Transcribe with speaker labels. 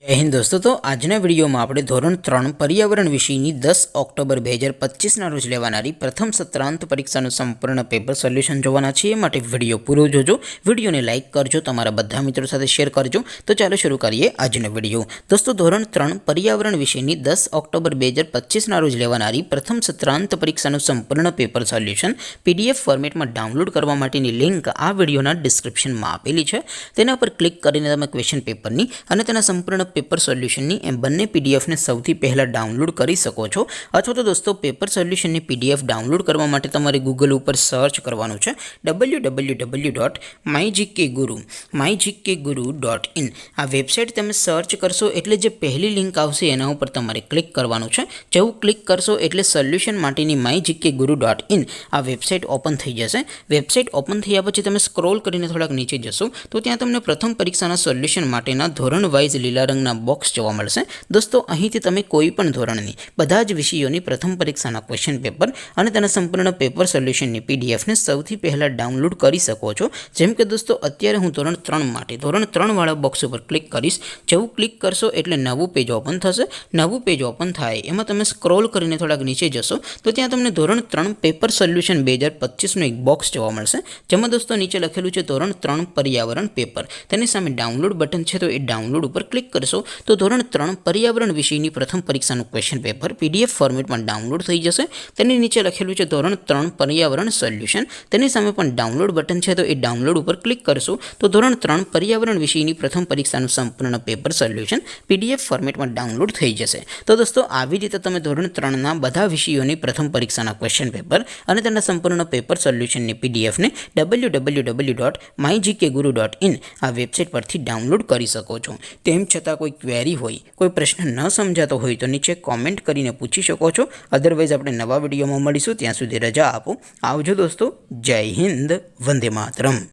Speaker 1: जय हिंद दोस्तों। तो आजना विडियो में આપણે ધોરણ 3 પર્યાવરણ વિષયની 10 ઓક્ટોબર 2025 ના રોજ લેવાનારી પ્રથમ સત્રાંત પરીક્ષાનું સંપૂર્ણ પેપર સોલ્યુશન જોવાના છીએ। માટે વિડિયો પૂરો જોજો, વિડિયોને લાઈક કરજો, તમારા બધા મિત્રો સાથે શેર કરજો। તો ચાલો શરૂ કરીએ આજનો વિડિયો। દોસ્તો ધોરણ 3 પર્યાવરણ વિષયની 10 ઓક્ટોબર 2025 ના રોજ લેવાનારી પ્રથમ સત્રાંત પરીક્ષાનું સંપૂર્ણ પેપર સોલ્યુશન પીડીએફ ફોર્મેટમાં ડાઉનલોડ કરવા માટેની લિંક આ વિડિયોના ડિસ્ક્રિપ્શનમાં આપેલી છે। તેના પર ક્લિક કરીને તમે ક્વેશ્ચન પેપરની અને તેના સંપૂર્ણ पेपर सोल्यूशन बने पीडीएफ ने सौथी पहला डाउनलॉड करी सको छो। अथवा तो दोस्तों पेपर सोल्यूशन पीडीएफ डाउनलॉड करवा माटे तमारे गूगल पर सर्च करवानुं छे www.mygkguru.in। आ वेबसाइट तमे सर्च करशो एटले जे पहली लिंक आवशे एना उपर तमारे क्लिक करवानुं छे। जेवुं क्लिक करशो एटले सोल्यूशन माटेनी mygkguru.in आ वेबसाइट ओपन थई जशे। वेबसाइट ओपन थया पछी तमे स्क्रॉल करीने थोड़ाक नीचे जशो तो त्यां तमने प्रथम परीक्षाना सोल्यूशन माटेना धोरण वाइज लीला रंगना बॉक्स जोवा मळशे। दोस्तों અહીંથી તમે કોઈ પણ ધોરણની બધા જ વિષયોની પ્રથમ પરીક્ષાના ક્વેશ્ચન પેપર અને તેના સંપૂર્ણ પેપર સોલ્યુશનની પીડીએફ ને સૌથી પહેલા ડાઉનલોડ કરી શકો છો। જેમ કે દોસ્તો અત્યારે હું ધોરણ 3 માટે ધોરણ 3 વાળા બોક્સ ઉપર ક્લિક કરીશ। જેવું ક્લિક કરશો એટલે નવું પેજ ઓપન થશે। નવું પેજ ઓપન થાય એમાં તમે સ્ક્રોલ કરીને થોડાક નીચે જશો તો ત્યાં તમને ધોરણ 3 પેપર સોલ્યુશન 2025 નું એક બોક્સ જોવા મળશે। જેમાં દોસ્તો નીચે લખેલું છે ધોરણ 3 પર્યાવરણ પેપર। તેની સામે ડાઉનલોડ બટન છે તો એ ડાઉનલોડ ઉપર ક્લિક करशो तो धोरण 3 पर्यावरण विषयनी प्रथम परीक्षाનું क्वेश्चन पेपर पीडीएफ फॉर्मेट में डाउनलॉड थई जशे। तेनी नीचे लखेलुं छे धोरण 3 पर्यावरण सोल्यूशन। तेनी सामे पण डाउनलॉड बटन छे तो ए डाउनलॉड पर क्लिक करशो तो धोरण 3 पर्यावरण विषयनी प्रथम परीक्षाનું संपूर्ण पेपर सोल्यूशन पीडीएफ फॉर्मेट में डाउनलॉड थई जशे। तो दोस्तों આવી રીતે તમે ધોરણ 3 ના બધા વિષયોની પ્રથમ પરીક્ષાના ક્વેશ્ચન પેપર અને તેના સંપૂર્ણ પેપર સોલ્યુશનની પીડીએફ ને www.mygkguru.in આ વેબસાઇટ પરથી ડાઉનલોડ કરી શકો છો। તેમ छता कोई क्वेरी होय, कोई प्रश्न न समझातो होय तो नीचे कॉमेंट करीने पूछी शको छो। अदरवाइज आपणे नवा विडियोमां मळीशुं, त्यां सुधी रजा आपो। आवजो दोस्तों। जय हिंद, वंदे मातरम।